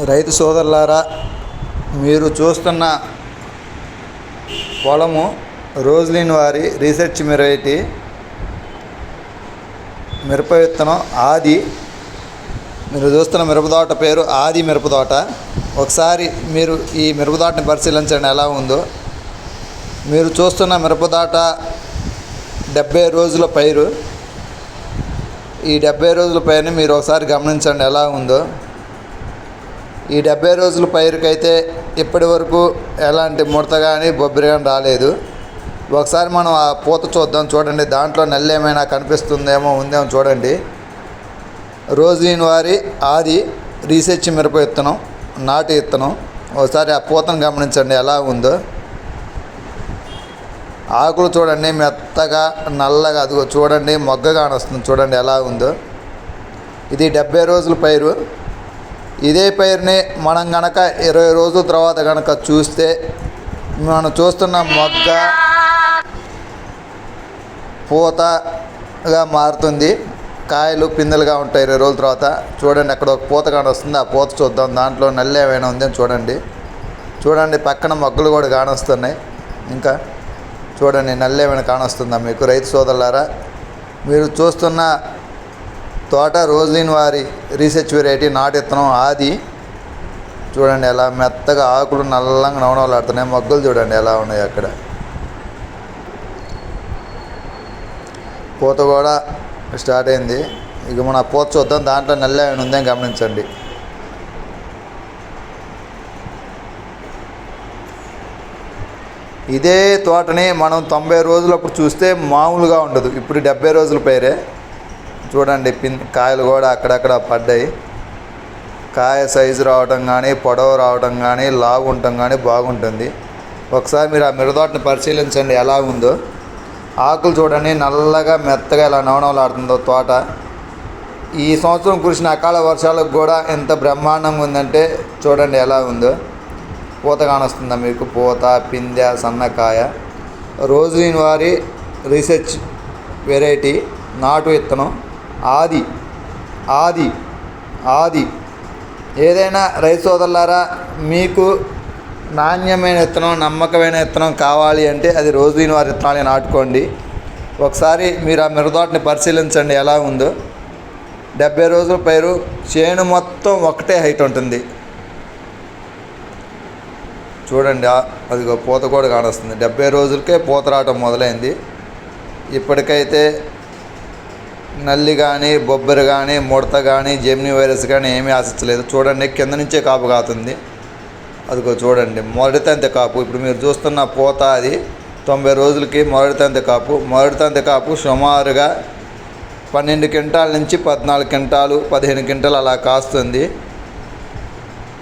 రైతు సోదరులారా, మీరు చూస్తున్న పొలము రోజ్లిన్ వారి రీసెర్చ్ వెరైటీ మిరప విత్తనం ఆది. మీరు చూస్తున్న మిరపతోట పేరు ఆది మిరపతోట. ఒకసారి మీరు ఈ మిరపతోటని పరిశీలించండి ఎలా ఉందో. మీరు చూస్తున్న మిరపతోట 70 రోజుల పైరు. ఈ 70 రోజుల పైరుని మీరు ఒకసారి గమనించండి ఎలా ఉందో. ఈ 70 రోజుల పైరుకైతే ఇప్పటి వరకు ఎలాంటి ముడత కానీ బొబ్బరి కానీ రాలేదు. ఒకసారి మనం ఆ పూత చూద్దాం. చూడండి, దాంట్లో నల్లి ఏమైనా కనిపిస్తుందేమో, ఉందేమో చూడండి. రోజ్లిన్ వారి ఆది రీసెర్చ్ మిరప విత్తనం, నాటు విత్తనం. ఒకసారి ఆ పూతను గమనించండి ఎలా ఉందో. ఆకులు చూడండి మెత్తగా నల్లగా, అదిగో చూడండి మొగ్గగా వస్తుంది. చూడండి ఎలా ఉందో. ఇది 70 రోజుల పైరు. ఇదే పైరుని మనం గనక 20 రోజుల తర్వాత కనుక చూస్తే మనం చూస్తున్న మొగ్గ పూతగా మారుతుంది. కాయలు పిందెలుగా ఉంటాయి 20 రోజుల తర్వాత. చూడండి అక్కడ ఒక పూత కానొస్తుంది. ఆ పూత చూద్దాం, దాంట్లో నల్లి ఏమైనా ఉందని చూడండి. చూడండి పక్కన మొగ్గలు కూడా కానొస్తున్నాయి. ఇంకా చూడండి నల్లి ఏమైనా కానొస్తుందా మీకు రైతు సోదరులారా? మీరు చూస్తున్న తోట రోజ్లిన్ వారి రీసెర్చ్ వెరైటీ నాటు విత్తనం ఆది. చూడండి ఎలా మెత్తగా ఆకులు నల్లంగా నవనవలాడుతున్నాయి. మొగ్గలు చూడండి ఎలా ఉన్నాయి. అక్కడ పూత కూడా స్టార్ట్ అయింది. ఇక మనం ఆ పూత చూద్దాం, దాంట్లో నల్లి ఏమైనా ఉందని గమనించండి. ఇదే తోటని మనం 90 రోజులప్పుడు చూస్తే మామూలుగా ఉండదు. ఇప్పుడు 70 రోజుల పైరే. చూడండి కాయలు కూడా అక్కడక్కడ పడ్డాయి. కాయ సైజు రావటం కానీ, పొడవు రావటం కానీ, లావు ఉండటం కానీ బాగుంటుంది. ఒకసారి మీరు ఆ మిరపతోటని పరిశీలించండి ఎలా ఉందో. ఆకులు చూడండి నల్లగా మెత్తగా ఎలా నవనవలాడుతుందో తోట. ఈ సంవత్సరం కురిసిన అకాల వర్షాలకు కూడా ఎంత బ్రహ్మాండంగా ఉందంటే చూడండి ఎలా ఉందో. పూత కానొస్తుందా మీకు? పూత, పిందె, సన్నకాయ. రోజ్లిన్ వారి రీసెర్చ్ వెరైటీ నాటు విత్తనం ఆది ఆది ఆది. ఏదైనా రైతు సోదరులారా, మీకు నాణ్యమైన విత్తనం, నమ్మకమైన విత్తనం కావాలి అంటే అది రోజ్లిన్ వారి విత్తనాన్ని నాటుకోండి. ఒకసారి మీరు ఆ మిరపతోటని పరిశీలించండి ఎలా ఉందో. 70 రోజుల పైరు. చేను మొత్తం ఒకటే హైట్ ఉంటుంది. చూడండి అదిగో పూత కూడా కానొస్తుంది. 70 రోజులకే పూత రావటం మొదలైంది. ఇప్పటికైతే నల్లి కానీ, బొబ్బరి కానీ, ముడత కానీ, జెమిని వైరస్ కానీ ఏమీ ఆశించలేదు. చూడండి కింద నుంచే కాపు కాతుంది. అదిగో చూడండి మొదటి తంతె కాపు. ఇప్పుడు మీరు చూస్తున్న పూత అది 90 రోజులకి మొదటి తంతె కాపు. మొదటి తంతె కాపు సుమారుగా 12 క్వింటాల నుంచి 14 క్వింటాలు, 15 క్వింటాలు అలా కాస్తుంది.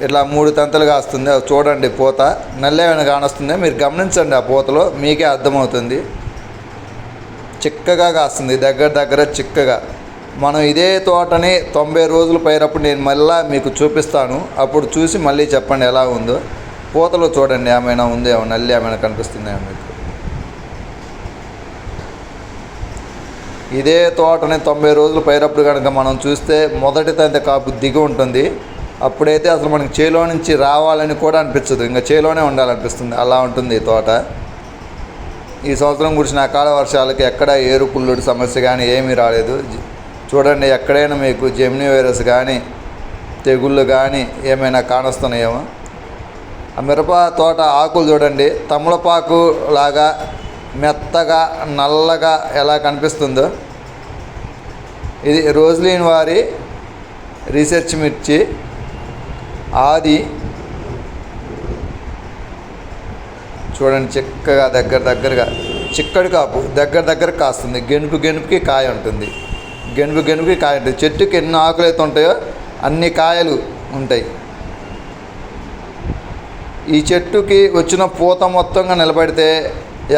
ఇట్లా 3 తంతలు కాస్తుంది. అది చూడండి పూత నల్లి ఏమైనా కానొస్తుంది మీరు గమనించండి. ఆ పూతలో మీకే అర్థమవుతుంది. చిక్కగా కాస్తుంది, దగ్గర చిక్కగా. మనం ఇదే తోటని 90 రోజుల పైరప్పుడు నేను మళ్ళీ మీకు చూపిస్తాను. అప్పుడు చూసి మళ్ళీ చెప్పండి ఎలా ఉందో. పూతలో చూడండి ఏమైనా ఉందేమో, నల్లి ఏమైనా కనిపిస్తుందేమో మీకు. ఇదే తోటని 90 రోజుల పైరప్పుడు కనుక మనం చూస్తే మొదటి తంతె కాపు దిగి ఉంటుంది. అప్పుడైతే అసలు మనకి చేలో నుంచి రావాలని కూడా అనిపించదు, ఇంకా చేలోనే ఉండాలనిపిస్తుంది. అలా ఉంటుంది ఈ తోట. ఈ సంవత్సరం కురిసిన అకాల వర్షాలకి ఎక్కడ ఏరుకుళ్ళుడి సమస్య కానీ ఏమీ రాలేదు. చూడండి ఎక్కడైనా మీకు జెమిని వైరస్ కానీ, తెగుళ్ళు కానీ ఏమైనా కానొస్తున్నాయేమో. ఆ మిరప తోట ఆకులు చూడండి తమలపాకు లాగా మెత్తగా నల్లగా ఎలా కనిపిస్తుందో. ఇది రోజ్లిన్ వారి రీసెర్చ్ మిర్చి ఆది. చూడండి చిక్కగా దగ్గరగా చిక్కడి కాపు దగ్గర కాస్తుంది. గెనుపుకి కాయ ఉంటుంది. గెనుపుకి కాయ ఉంటుంది. చెట్టుకి ఎన్ని ఆకులు అయితే ఉంటాయో అన్ని కాయలు ఉంటాయి. ఈ చెట్టుకి వచ్చిన పూత మొత్తంగా నిలబడితే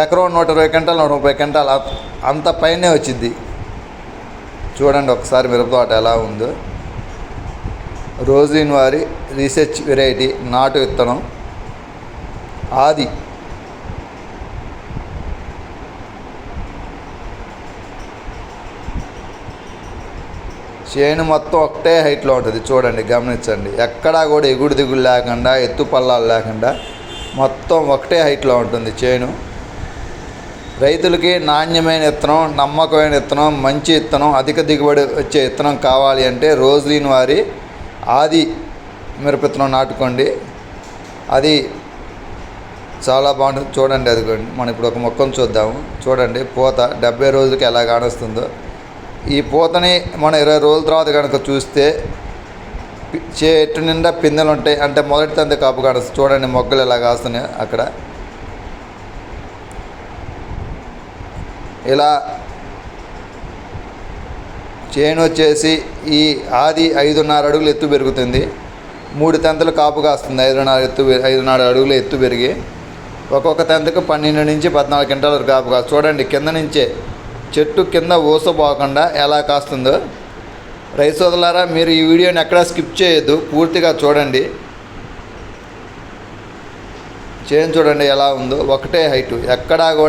ఎకరం 120 క్వింటాలు 130 క్వింటాలు అంత పైనే వచ్చింది. చూడండి ఒకసారి మిరపతోట ఎలా ఉందో. రోజ్లిన్ వారి రీసెర్చ్ వెరైటీ నాటు విత్తనం ఆది. చేను మొత్తం ఒకటే హైట్లో ఉంటుంది. చూడండి, గమనించండి. ఎక్కడా కూడా ఎగుడు దిగుడు లేకుండా, ఎత్తు పల్లాలు లేకుండా మొత్తం ఒకటే హైట్లో ఉంటుంది చేను. రైతులకి నాణ్యమైన విత్తనం, నమ్మకమైన విత్తనం, మంచి విత్తనం, అధిక దిగుబడి వచ్చే విత్తనం కావాలి అంటే రోజ్లీన్ వారి ఆది మిరప విత్తనం నాటుకోండి. అది చాలా బాగుంటుంది. చూడండి, అదిగోండి. మనం ఇప్పుడు ఒక మొక్కను చూద్దాము. చూడండి, పూత 70 రోజులకి ఎలా కానొస్తుందో. ఈ పూతని మనం 20 రోజుల తర్వాత కనుక చూస్తే చెట్టు నిండా పిందెలు ఉంటాయి. అంటే మొదటి తంది కాపు కానొస్తుంది. చూడండి, మొగ్గలు ఎలా కాస్తున్నాయి అక్కడ. ఇలా చేను వచ్చేసి ఈ ఆది 5.5 అడుగులు ఎత్తు పెరుగుతుంది. 3 తంతులు కాపు కాస్తుంది. 5.5 అడుగులు ఎత్తు పెరిగి ఒక్కొక్క తంతుకు 12 నుంచి 14 క్వింటాల వరకు కాపు కాస్తుంది. చూడండి, కింద నుంచే చెట్టు కింద ఊసపోకుండా ఎలా కాస్తుందో. రైతు సోదరులారా, మీరు ఈ వీడియోని ఎక్కడా స్కిప్ చేయొద్దు, పూర్తిగా చూడండి. చేను చూడండి ఎలా ఉందో, ఒకటే హైటు, ఎక్కడా కూడా